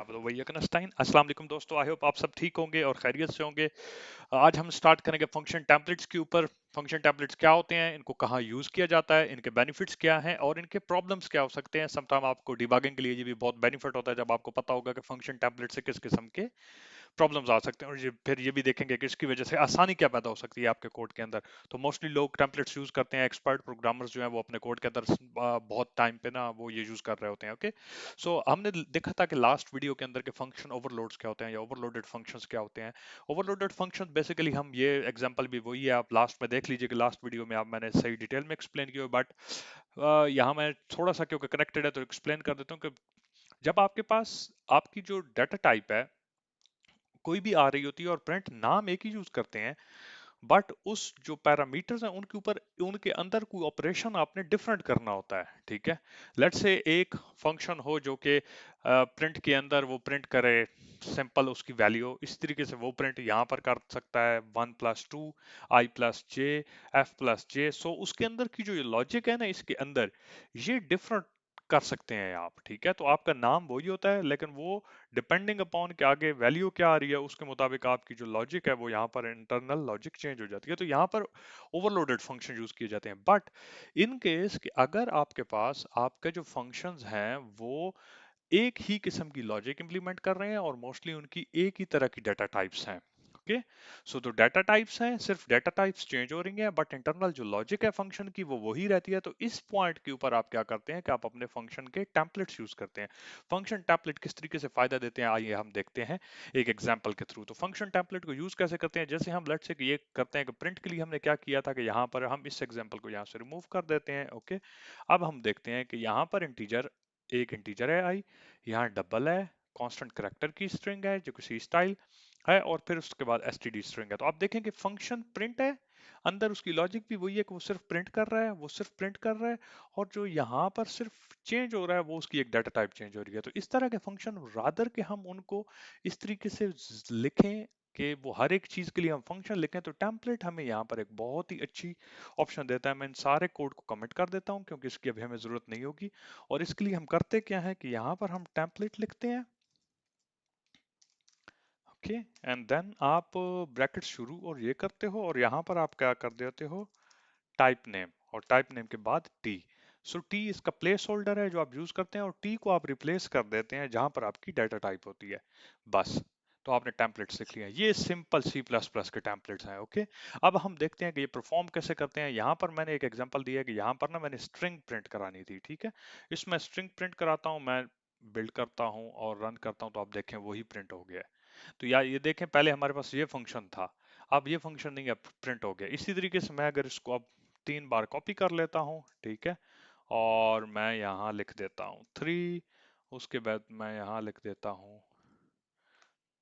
वैयकनस्टाइन। अस्सलाम वालेकुम दोस्तों, आई होप आप सब ठीक होंगे और खैरियत से होंगे। आज हम स्टार्ट करेंगे फंक्शन टेम्पलेट्स के ऊपर। फंक्शन टेम्पलेट्स क्या होते हैं, इनको कहाँ यूज किया जाता है, इनके बेनिफिट्स क्या हैं और इनके प्रॉब्लम्स क्या हो सकते हैं। समटाइम आपको डिबगिंग के लिए ये भी बहुत बेनिफिट होता है जब आपको पता होगा कि फंक्शन टेम्पलेट से किस किस्म के प्रॉब्लम्स आ सकते हैं, और फिर ये भी देखेंगे कि इसकी वजह से आसानी क्या पैदा हो सकती है आपके कोड के अंदर। तो मोस्टली लोग टेम्पलेट्स यूज करते हैं, एक्सपर्ट प्रोग्रामर्स जो हैं वो अपने कोड के अंदर बहुत टाइम पे ना वो ये यूज कर रहे होते हैं। ओके, सो हमने देखा था कि लास्ट वीडियो के अंदर के फंक्शन ओवरलोड्स क्या होते हैं या ओवरलोडेड फंक्शंस क्या होते हैं। ओवरलोडेड फंक्शन बेसिकली हम ये एग्जांपल भी वही है, आप लास्ट में देख लीजिए कि लास्ट वीडियो में आप मैंने सही डिटेल में एक्सप्लेन किया, बट यहाँ मैं थोड़ा सा क्योंकि कनेक्टेड है तो एक्सप्लेन कर देता हूँ कि जब आपके पास आपकी जो डाटा टाइप है कोई भी आ रही होती है और प्रिंट नाम एक ही यूज करते हैं, बट उस जो पैरामीटर्स हैं उनके ऊपर उनके अंदर कोई ऑपरेशन आपने डिफरेंट करना होता है। ठीक है, लेट्स से एक फंक्शन हो जो कि प्रिंट के अंदर वो प्रिंट करे सिंपल उसकी वैल्यू, इस तरीके से वो प्रिंट यहाँ पर कर सकता है 1+2 i+j f+j। सो उसके अंदर की जो लॉजिक है ना इसके अंदर ये डिफरेंट कर सकते हैं आप। ठीक है, तो आपका नाम वही होता है लेकिन वो डिपेंडिंग अपॉन के आगे वैल्यू क्या आ रही है उसके मुताबिक आपकी जो लॉजिक है वो यहाँ पर इंटरनल लॉजिक चेंज हो जाती है। तो यहाँ पर ओवरलोडेड फंक्शन यूज किए जाते हैं। बट इन केस कि अगर आपके पास आपके जो फंक्शंस हैं वो एक ही किस्म की लॉजिक इंप्लीमेंट कर रहे हैं और मोस्टली उनकी एक ही तरह की डाटा टाइप्स हैं। ओके, सो जो डाटा टाइप्स हैं सिर्फ डाटा टाइप्स चेंज हो रही हैं बट इंटरनल जो लॉजिक है फंक्शन की वो वही रहती है। तो इस पॉइंट के ऊपर आप क्या करते हैं कि आप अपने फंक्शन के टेम्पलेट्स यूज करते हैं। फंक्शन टेम्पलेट किस तरीके से फायदा देते हैं आइए हम देखते हैं एक एग्जांपल के थ्रू। तो फंक्शन टेम्पलेट को यूज कैसे करते हैं, जैसे हम लेट्स से कि ये करते हैं कि प्रिंट के लिए हमने क्या किया था कि यहाँ पर हम इस एग्जांपल को यहाँ से रिमूव कर देते हैं। ओके, अब हम देखते हैं कि यहाँ पर इंटीजर एक इंटीजर है आई, यहाँ डबल है, कांस्टेंट करैक्टर की स्ट्रिंग है जो किसी स्टाइल है, और फिर उसके बाद एसटीडी स्ट्रिंग है। तो आप देखें कि फंक्शन प्रिंट है, अंदर उसकी लॉजिक भी वही है कि वो सिर्फ प्रिंट कर रहा है, वो सिर्फ प्रिंट कर रहा है, और जो यहाँ पर सिर्फ चेंज हो रहा है वो उसकी एक डाटा टाइप चेंज हो रही है। तो इस तरह के फंक्शन रादर के हम उनको इस तरीके से लिखें कि वो हर एक चीज के लिए हम फंक्शन लिखें, तो टेम्पलेट हमें यहाँ पर एक बहुत ही अच्छी ऑप्शन देता है। मैं इन सारे कोड को कमेंट कर देता हूँ क्योंकि इसकी अभी हमें जरूरत नहीं होगी। और इसके लिए हम करते क्या है कि यहाँ पर हम टेम्पलेट लिखते हैं। ओके, एंड देन आप ब्रैकेट शुरू और ये करते हो और यहाँ पर आप क्या कर देते हो टाइप नेम, और टाइप नेम के बाद टी। सो टी इसका प्लेस होल्डर है जो आप यूज करते हैं और टी को आप रिप्लेस कर देते हैं जहां पर आपकी डाटा टाइप होती है। बस, तो आपने टेम्पलेट्स लिख लिया। ये सिंपल सी प्लस प्लस के टेम्पलेट्स हैं। ओके, अब हम देखते हैं कि ये परफॉर्म कैसे करते हैं। यहाँ पर मैंने एक एग्जांपल दिया है कि यहाँ पर ना मैंने स्ट्रिंग प्रिंट करानी थी। ठीक है, इसमें स्ट्रिंग प्रिंट कराता हूँ मैं, बिल्ड करता हूँ और रन करता हूँ तो आप देखें वही प्रिंट हो गया है। तो यार ये देखें पहले हमारे पास ये फंक्शन था, अब ये फंक्शन नहीं है, प्रिंट हो गया। इसी तरीके से मैं अगर इसको अब 3 बार कॉपी कर लेता हूँ, ठीक है, और मैं यहाँ लिख देता हूँ 3, उसके बाद मैं यहाँ लिख देता हूँ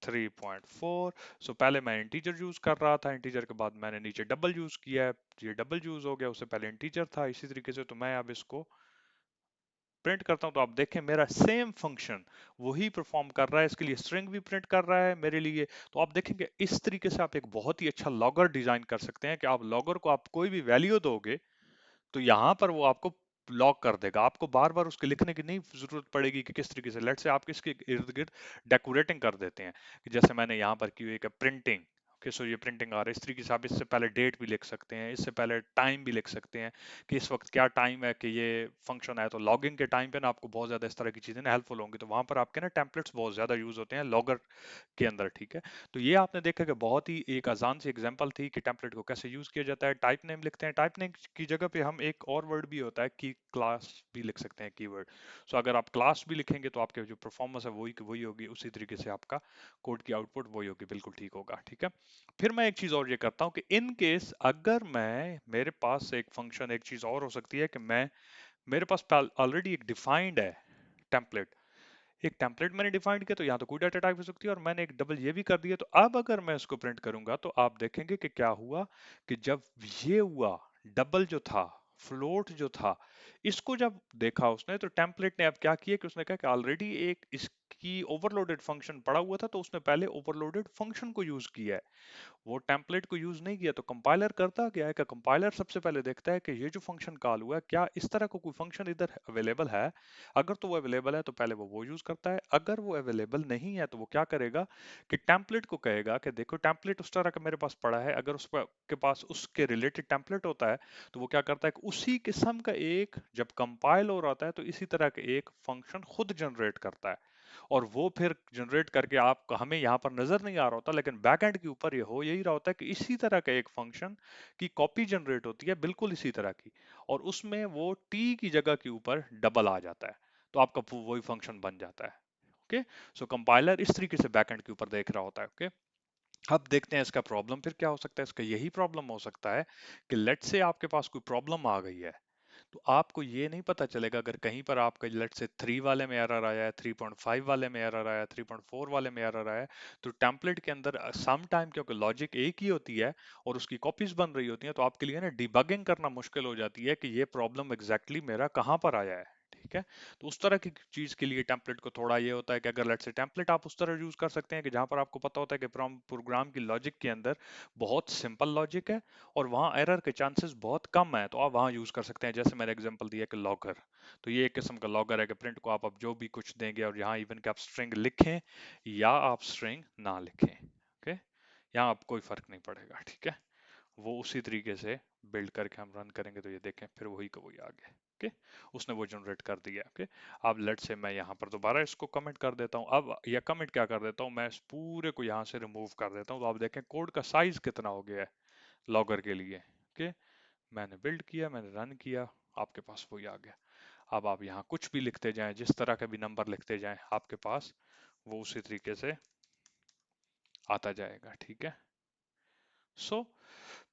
3.4। सो पहले मैं इंटीजर यूज कर रहा था, इंटीजर के बाद मैंने नीचे डबल यूज किया है, ये डबल यूज हो गया, उससे पहले इंटीजर था। इसी तरीके से तो मैं अब इसको प्रिंट करता हूं तो आप देखें मेरा सेम फंक्शन वही परफॉर्म कर रहा है, इसके लिए स्ट्रिंग भी प्रिंट कर रहा है मेरे लिए। तो आप देखेंगे इस तरीके से आप एक बहुत ही अच्छा लॉगर डिजाइन कर सकते हैं कि आप लॉगर को आप कोई भी वैल्यू दोगे तो यहाँ पर वो आपको लॉक कर देगा, आपको बार बार उसके लिखने की नहीं जरूरत पड़ेगी कि किस तरीके से। लेट से आप इसके इर्द गिर्द डेकोरेटिंग कर देते हैं कि जैसे मैंने यहाँ पर की हुई है प्रिंटिंग। ओके, सो ये प्रिंटिंग आ रहा है, इस तरीके से आप इससे पहले डेट भी लिख सकते हैं, इससे पहले टाइम भी लिख सकते हैं कि इस वक्त क्या टाइम है कि ये फंक्शन है। तो लॉगिंग के टाइम पे ना आपको बहुत ज्यादा इस तरह की चीजें ना हेल्पफुल होंगी, तो वहां पर आपके ना टेम्पलेट्स बहुत ज्यादा यूज होते हैं लॉगर के अंदर। ठीक है, तो ये आपने देखा कि बहुत ही एक आसान सी एग्जांपल थी कि टेम्पलेट को कैसे यूज किया जाता है। टाइप नेम लिखते हैं, टाइप नेम की जगह पे हम एक और वर्ड भी होता है की क्लास भी लिख सकते हैं, कीवर्ड। सो अगर आप क्लास भी लिखेंगे तो आपके जो परफॉर्मेंस है वही वही होगी, उसी तरीके से आपका कोड की आउटपुट वही होगी, बिल्कुल ठीक होगा। ठीक है, फिर मैं एक चीज और ये करता हूँ कि इन केस अगर मैं मेरे पास एक फंक्शन, एक चीज और हो सकती है कि मैं मेरे पास ऑलरेडी एक डिफाइंड है टेम्पलेट, एक टेम्पलेट मैंने डिफाइंड किया तो यहाँ तो कोई डाटा टाइप हो सकती है, और मैंने एक डबल ये भी कर दिया। तो अब अगर मैं इसको प्रिंट करूंगा तो आप देखेंगे कि क्या हुआ कि जब ये हुआ डबल जो था, फ्लोट जो था, इसको जब देखा उसने तो टेम्पलेट ने अब क्या किया कि उसने कहा कि ऑलरेडी एक इस कि ओवरलोडेड फंक्शन पड़ा हुआ था तो उसने पहले ओवरलोडेड फंक्शन को यूज किया है, वो टेम्पलेट को यूज नहीं किया। तो कंपाइलर करता क्या है कि कंपाइलर सबसे पहले देखता है कि ये जो फंक्शन कॉल हुआ है क्या इस तरह का कोई फंक्शन इधर अवेलेबल है। अगर तो वो अवेलेबल है तो पहले वो यूज करता है, अगर वो अवेलेबल नहीं है तो वो क्या करेगा कि टेम्पलेट को कहेगा कि देखो टेम्पलेट उस तरह का मेरे पास पड़ा है, अगर उस के पास उसके रिलेटेड टेम्पलेट होता है तो वो क्या करता है कि उसी किस्म का एक जब कंपाइल हो रहा होता है तो इसी तरह का एक फंक्शन खुद जनरेट करता है, और वो फिर जनरेट करके आप हमें यहाँ पर नजर नहीं आ रहा होता, लेकिन बैकएंड के ऊपर ये हो यही रहा होता है कि इसी तरह का एक फंक्शन की कॉपी जनरेट होती है बिल्कुल इसी तरह की, और उसमें वो टी की जगह के ऊपर डबल आ जाता है, तो आपका वही फंक्शन बन जाता है। ओके, सो कंपाइलर इस तरीके से बैकएंड के ऊपर देख रहा होता है। ओके, अब देखते हैं इसका प्रॉब्लम फिर क्या हो सकता है। इसका यही प्रॉब्लम हो सकता है कि लेट से आपके पास कोई प्रॉब्लम आ गई है, तो आपको ये नहीं पता चलेगा अगर कहीं पर आपका लेट से 3 वाले में एरर आया है, 3.5 वाले में एरर आया है, 3.4 वाले में एरर आया है, तो टेम्पलेट के अंदर सम टाइम क्योंकि लॉजिक एक ही होती है और उसकी कॉपीज बन रही होती हैं, तो आपके लिए ना डिबगिंग करना मुश्किल हो जाती है कि ये प्रॉब्लम एग्जैक्टली मेरा कहाँ पर आया है। ठीक है, तो उस तरह की चीज के लिए टेम्पलेट को थोड़ा ये होता है कि अगर लेट से टेम्पलेट आप उस तरह यूज कर सकते हैं कि जहां पर आपको पता होता है कि प्रोग्राम की लॉजिक के अंदर बहुत सिंपल लॉजिक है और वहाँ एरर के चांसेस बहुत कम है, तो आप वहाँ यूज कर सकते हैं। जैसे मैंने एग्जांपल दिया कि लॉगर, तो ये एक किस्म का लॉगर है कि प्रिंट को आप अब जो भी कुछ देंगे और यहाँ इवन कि आप स्ट्रिंग लिखें या आप स्ट्रिंग ना लिखें, ओके, यहाँ आप कोई फर्क नहीं पड़ेगा। ठीक है, वो उसी तरीके से बिल्ड करके हम रन करेंगे तो ये देखें फिर वही का वही आ गया। ओके, उसने वो जनरेट कर दिया। ओके, अब लेट से मैं यहाँ पर दोबारा इसको कमेंट कर देता हूँ, अब या कमेंट क्या कर देता हूँ, मैं इस पूरे को यहाँ से रिमूव कर देता हूँ, तो आप देखें कोड का साइज कितना हो गया है लॉगर के लिए। ओके, मैंने बिल्ड किया, मैंने रन किया, आपके पास वही आ गया। अब आप यहाँ कुछ भी लिखते जाएं, जिस तरह के भी नंबर लिखते जाएं, आपके पास वो उसी तरीके से आता जाएगा। ठीक है, सो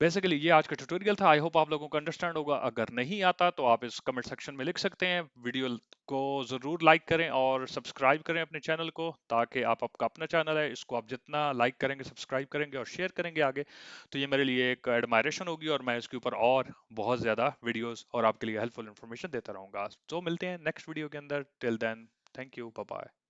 बेसिकली ये आज का ट्यूटोरियल था। आई होप आप लोगों को अंडरस्टैंड होगा। अगर नहीं आता तो आप इस कमेंट सेक्शन में लिख सकते हैं। वीडियो को जरूर लाइक करें और सब्सक्राइब करें अपने चैनल को, ताकि आप आपका अपना चैनल है, इसको आप जितना लाइक करेंगे, सब्सक्राइब करेंगे और शेयर करेंगे आगे, तो ये मेरे लिए एक एडमायरेशन होगी और मैं इसके ऊपर और बहुत ज्यादा वीडियोस और आपके लिए हेल्पफुल इन्फॉर्मेशन देता रहूंगा। तो मिलते हैं नेक्स्ट वीडियो के अंदर। Till then, thank you, bye bye.